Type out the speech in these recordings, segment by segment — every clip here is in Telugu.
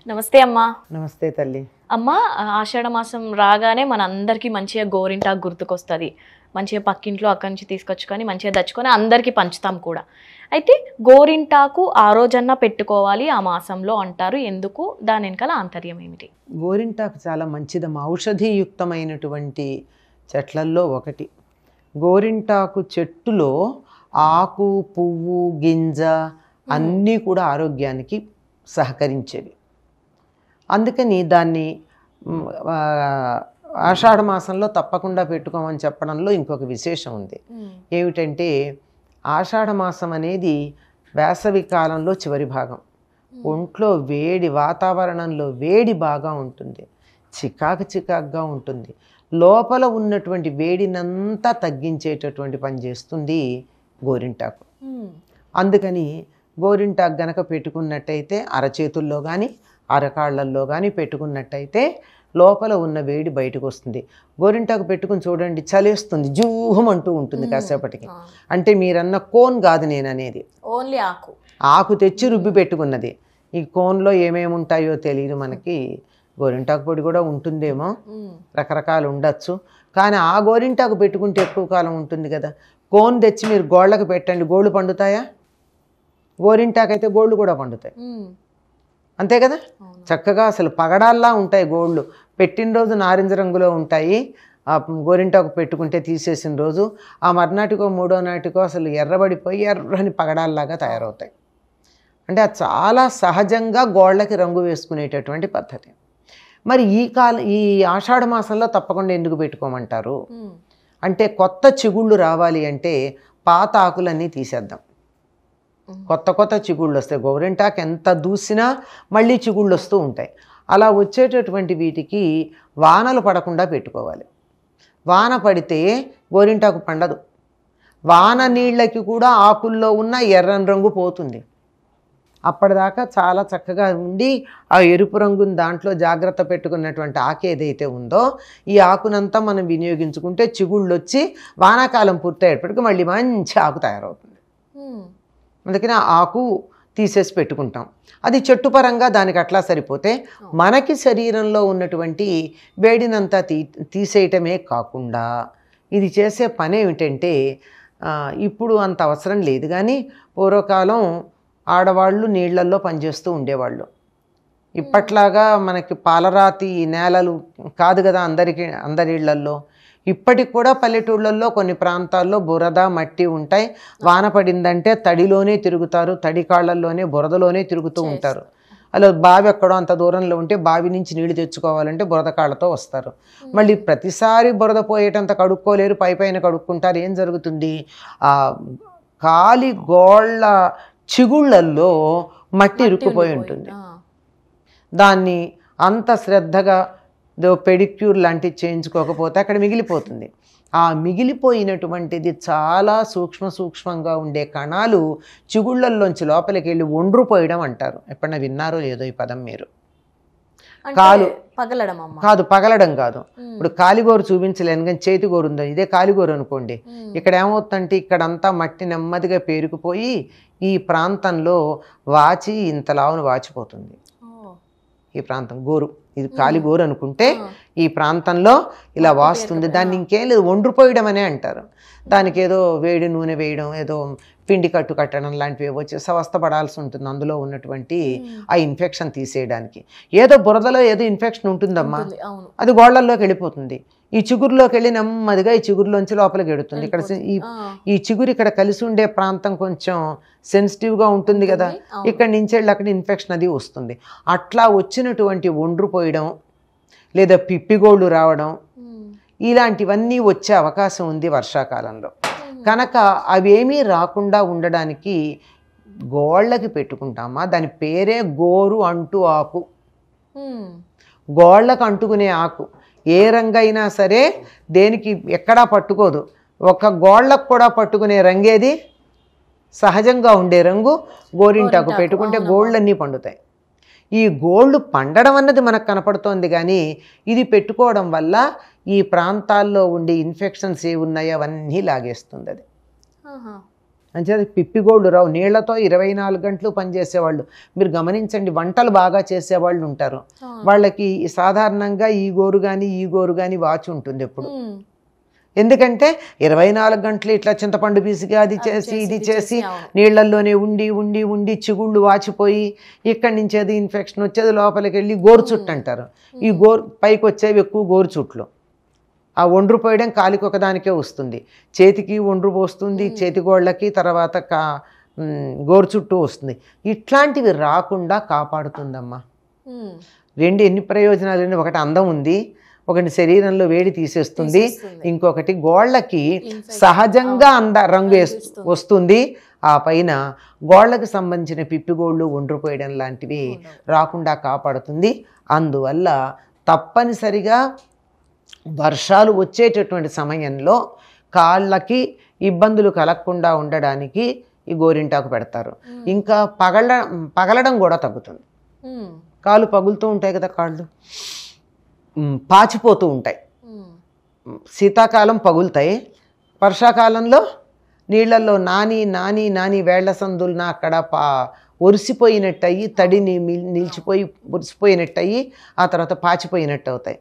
నమస్తే అమ్మా. నమస్తే తల్లి. అమ్మా, ఆషాఢ మాసం రాగానే మన అందరికీ మంచిగా గోరింటాకు గుర్తుకొస్తుంది. మంచిగా పక్కింట్లో అక్కడి నుంచి తీసుకొచ్చుకొని మంచిగా దచ్చుకొని అందరికీ పంచుతాం కూడా. అయితే గోరింటాకు ఆ రోజన్నా పెట్టుకోవాలి ఆ మాసంలో అంటారు. ఎందుకు? దాని వెనకాల ఆంతర్యం ఏమిటి? గోరింటాకు చాలా మంచిదమ్మా. ఔషధీయుక్తమైనటువంటి చెట్లల్లో ఒకటి. గోరింటాకు చెట్టులో ఆకు, పువ్వు, గింజ అన్నీ కూడా ఆరోగ్యానికి సహకరించేవి. అందుకని దాన్ని ఆషాఢ మాసంలో తప్పకుండా పెట్టుకోమని చెప్పడంలో ఇంకొక విశేషం ఉంది. ఏమిటంటే ఆషాఢ మాసం అనేది వేసవి కాలంలో చివరి భాగం. ఒంట్లో వేడి, వాతావరణంలో వేడి బాగా ఉంటుంది, చికాకుగా ఉంటుంది. లోపల ఉన్నటువంటి వేడినంతా తగ్గించేటటువంటి పని చేస్తుంది గోరింటాకు. అందుకని గోరింటాకు గనక పెట్టుకున్నట్టయితే అరచేతుల్లో కానీ అరకాళ్ళల్లో కానీ పెట్టుకున్నట్టయితే లోపల ఉన్న వేడి బయటకు వస్తుంది. గోరింటాకు పెట్టుకుని చూడండి, చలేస్తుంది, జూహమంటూ ఉంటుంది కాసేపటికి. అంటే మీరన్న కోన్ కాదు నేను అనేది, ఓన్లీ ఆకు. ఆకు తెచ్చి రుబ్బి పెట్టుకున్నది. ఈ కోన్లో ఏమేమి ఉంటాయో తెలియదు మనకి. గోరింటాకు పొడి కూడా ఉంటుందేమో, రకరకాలు ఉండొచ్చు. కానీ ఆ గోరింటాకు పెట్టుకుంటే ఎక్కువ కాలం ఉంటుంది కదా. కోన్ తెచ్చి మీరు గోళ్ళకు పెట్టండి, గోళ్ళు పండుతాయా? గోరింటాకు అయితే గోళ్ళు కూడా పండుతాయి, అంతే కదా. చక్కగా అసలు పగడాల్లా ఉంటాయి గోళ్ళు. పెట్టిన రోజు నారింజ రంగులో ఉంటాయి. ఆ గోరింటాకు పెట్టుకుంటే తీసేసిన రోజు ఆ మర్నాటికో మూడో నాటికో అసలు ఎర్రబడిపోయి ఎర్రని పగడాల్లాగా తయారవుతాయి. అంటే అది చాలా సహజంగా గోళ్ళకి రంగు వేసుకునేటటువంటి పద్ధతి. మరి ఈ ఆషాఢ మాసంలో తప్పకుండా ఎందుకు పెట్టుకోమంటారు అంటే, కొత్త చిగుళ్ళు రావాలి అంటే పాత ఆకులన్నీ తీసేద్దాం, కొత్త చిగుళ్ళు వస్తాయి. గోరింటాకు ఎంత దూసినా మళ్ళీ చిగుళ్ళు వస్తూ ఉంటాయి. అలా వచ్చేటటువంటి వీటికి వానలు పడకుండా పెట్టుకోవాలి. వాన పడితే గోరింటాకు పండదు. వాన నీళ్ళకి కూడా ఆకుల్లో ఉన్న ఎర్రని రంగు పోతుంది. అప్పటిదాకా చాలా చక్కగా ఉండి ఆ ఎరుపు రంగుని దాంట్లో జాగ్రత్త పెట్టుకున్నటువంటి ఆకు ఏదైతే ఉందో ఈ ఆకునంతా మనం వినియోగించుకుంటే చిగుళ్ళు వచ్చి వానాకాలం పూర్తయ్యేటప్పటికి మళ్ళీ మంచి ఆకు తయారవుతుంది. అందుకని ఆ ఆకు తీసేసి పెట్టుకుంటాం. అది చెట్టు పరంగా దానికి అట్లా సరిపోతే మనకి శరీరంలో ఉన్నటువంటి వేడినంతా తీసేయటమే కాకుండా ఇది చేసే పని ఏమిటంటే, ఇప్పుడు అంత అవసరం లేదు కానీ పూర్వకాలం ఆడవాళ్ళు నీళ్లల్లో పనిచేస్తూ ఉండేవాళ్ళు. ఇప్పట్లాగా మనకి పాలరాతి నేలలు కాదు కదా అందరి ఇళ్లల్లో. ఇప్పటికి కూడా పల్లెటూళ్ళల్లో కొన్ని ప్రాంతాల్లో బురద, మట్టి ఉంటాయి. వాన పడిందంటే తడిలోనే తిరుగుతారు, తడి కాళ్ళల్లోనే బురదలోనే తిరుగుతూ ఉంటారు. అలా బావి ఎక్కడో అంత దూరంలో ఉంటే బావి నుంచి నీళ్లు తెచ్చుకోవాలంటే బురద కాళ్ళతో వస్తారు. మళ్ళీ ప్రతిసారి బురద పోయేటంత కడుక్కోలేరు, పైన కడుక్కుంటారు. ఏం జరుగుతుంది? ఆ కాలి గోళ్ళ చిగుళ్ళల్లో మట్టి ఇరుక్కుపోయి ఉంటుంది. దాన్ని అంత శ్రద్ధగా పెడిక్యూర్ లాంటివి చేయించుకోకపోతే అక్కడ మిగిలిపోతుంది. ఆ మిగిలిపోయినటువంటిది చాలా సూక్ష్మంగా ఉండే కణాలు చిగుళ్ళల్లోంచి లోపలికి వెళ్ళి ఒండ్రుపోయడం అంటారు. ఎప్పుడన్నా విన్నారో లేదో ఈ పదం మీరు? కాలు పగలడం కాదు. ఇప్పుడు కాలిగోరు చూపించలేను కానీ చేతి గోరు ఉందో, ఇదే కాలిగోరు అనుకోండి. ఇక్కడ ఏమవుతుందంటే ఇక్కడంతా మట్టి నెమ్మదిగా పేరుకుపోయి ఈ ప్రాంతంలో వాచి ఇంతలావును వాచిపోతుంది. ఈ ప్రాంతం గోరు, ఇది కాలిగోరు అనుకుంటే ఈ ప్రాంతంలో ఇలా వాస్తుంది. దాన్ని ఇంకేం లేదు, ఒండ్రుపోయడం అనే అంటారు. దానికి ఏదో వేడి నూనె వేయడం, ఏదో పిండి కట్టడం లాంటివి ఏవో చేసి అవస్థపడాల్సి ఉంటుంది అందులో ఉన్నటువంటి ఆ ఇన్ఫెక్షన్ తీసేయడానికి. ఏదో బురదలో ఏదో ఇన్ఫెక్షన్ ఉంటుందమ్మా, అది గోళ్లల్లోకి వెళ్ళిపోతుంది. ఈ చిగురులోకి వెళ్ళి నెమ్మదిగా ఈ చిగురులోంచి లోపలికి వెడుతుంది. ఇక్కడ ఈ చిగురు ఇక్కడ కలిసి ఉండే ప్రాంతం కొంచెం సెన్సిటివ్గా ఉంటుంది కదా, ఇక్కడి నుంచి వెళ్ళి అక్కడ ఇన్ఫెక్షన్ అది వస్తుంది. అట్లా వచ్చినటువంటి ఒండ్రుపోయడం లేదా పిప్పిగోళ్ళు రావడం ఇలాంటివన్నీ వచ్చే అవకాశం ఉంది వర్షాకాలంలో. కనుక అవేమీ రాకుండా ఉండడానికి గోళ్ళకి పెట్టుకుంటామా. దాని పేరే గోరు అంటు ఆకు. గోళ్ళకు అంటుకునే ఆకు ఏ రంగైనా సరే దేనికి ఎక్కడా పట్టుకోదు. ఒక గోళ్ళకు కూడా పట్టుకునే రంగేది సహజంగా ఉండే రంగు గోరింటాకు. పెట్టుకుంటే గోళ్ళన్నీ పండుతాయి. ఈ గోళ్ళు పండడం అన్నది మనకు కనపడుతోంది కానీ ఇది పెట్టుకోవడం వల్ల ఈ ప్రాంతాల్లో ఉండే ఇన్ఫెక్షన్స్ ఏ ఉన్నాయో అవన్నీ లాగేస్తుంది. అంచేది పిప్పిగోళ్ళు రావు. నీళ్లతో 24 గంటలు పనిచేసేవాళ్ళు. మీరు గమనించండి, వంటలు బాగా చేసేవాళ్ళు ఉంటారు, వాళ్ళకి సాధారణంగా ఈ గోరు కానీ వాచి ఉంటుంది ఎప్పుడు. ఎందుకంటే 24 గంటలు ఇట్లా చింతపండు పీసిగా అది చేసి ఇది చేసి నీళ్లల్లోనే ఉండి ఉండి ఉండి చిగుళ్ళు వాచిపోయి ఇక్కడి నుంచి అది ఇన్ఫెక్షన్ వచ్చేది లోపలికి వెళ్ళి గోరుచుట్టు అంటారు. ఈ పైకి వచ్చేవి ఎక్కువ గోరుచుట్లు. ఆ ఒండ్రు పోయడం కాలికి ఒకదానికే వస్తుంది, చేతికి ఒండ్రు పోస్తుంది, చేతిగోళ్ళకి, తర్వాత గోరు చుట్టూ వస్తుంది. ఇట్లాంటివి రాకుండా కాపాడుతుందమ్మా. ఎన్ని ప్రయోజనాలు. ఒకటి అందం ఉంది, ఒకటి శరీరంలో వేడి తీసేస్తుంది, ఇంకొకటి గోళ్ళకి సహజంగా రంగు వస్తుంది. ఆ పైన గోళ్ళకి సంబంధించిన పిప్పిగోళ్ళు ఒండ్రుపోయడం లాంటివి రాకుండా కాపాడుతుంది. అందువల్ల తప్పనిసరిగా వర్షాలు వచ్చేటటువంటి సమయంలో కాళ్ళకి ఇబ్బందులు కలగకుండా ఉండడానికి ఈ గోరింటాకు పెడతారు. ఇంకా పగలడం కూడా తగ్గుతుంది. కాళ్ళు పగులుతూ ఉంటాయి కదా, కాళ్ళు పాచిపోతూ ఉంటాయి. శీతాకాలం పగులుతాయి, వర్షాకాలంలో నీళ్లలో నాని నాని నాని వేళ్ల సందులు అక్కడ ఒరిసిపోయినట్టు అయ్యి, తడిని నిలిచిపోయి ఒరిసిపోయినట్టు అయ్యి ఆ తర్వాత పాచిపోయినట్టు అవుతాయి.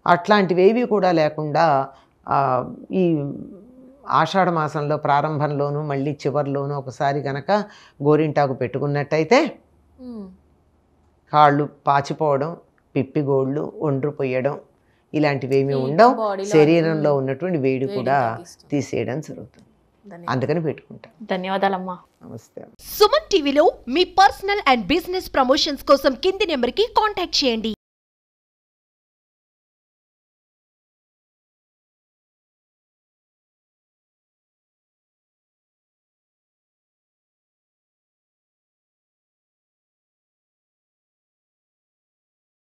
అట్లాంటివేవి కూడా లేకుండా ఈ ఆషాఢ మాసంలో ప్రారంభంలోనూ మళ్ళీ చివరిలోనూ ఒకసారి కనుక గోరింటాకు పెట్టుకున్నట్టయితే కాళ్ళు పాచిపోవడం, పిప్పిగోళ్ళు ఒండ్రుపోయడం ఇలాంటివేమీ ఉండవు. శరీరంలో ఉన్నటువంటి వేడి కూడా తీసేయడం జరుగుతుంది. అందుకని పెట్టుకుంటాం. ధన్యవాదాలమ్మా. నమస్తే. సుమన్ టీవీలో మీ పర్సనల్ అండ్ బిజినెస్ ప్రమోషన్స్ కోసం కింది నెంబర్కి కాంటాక్ట్ చేయండి.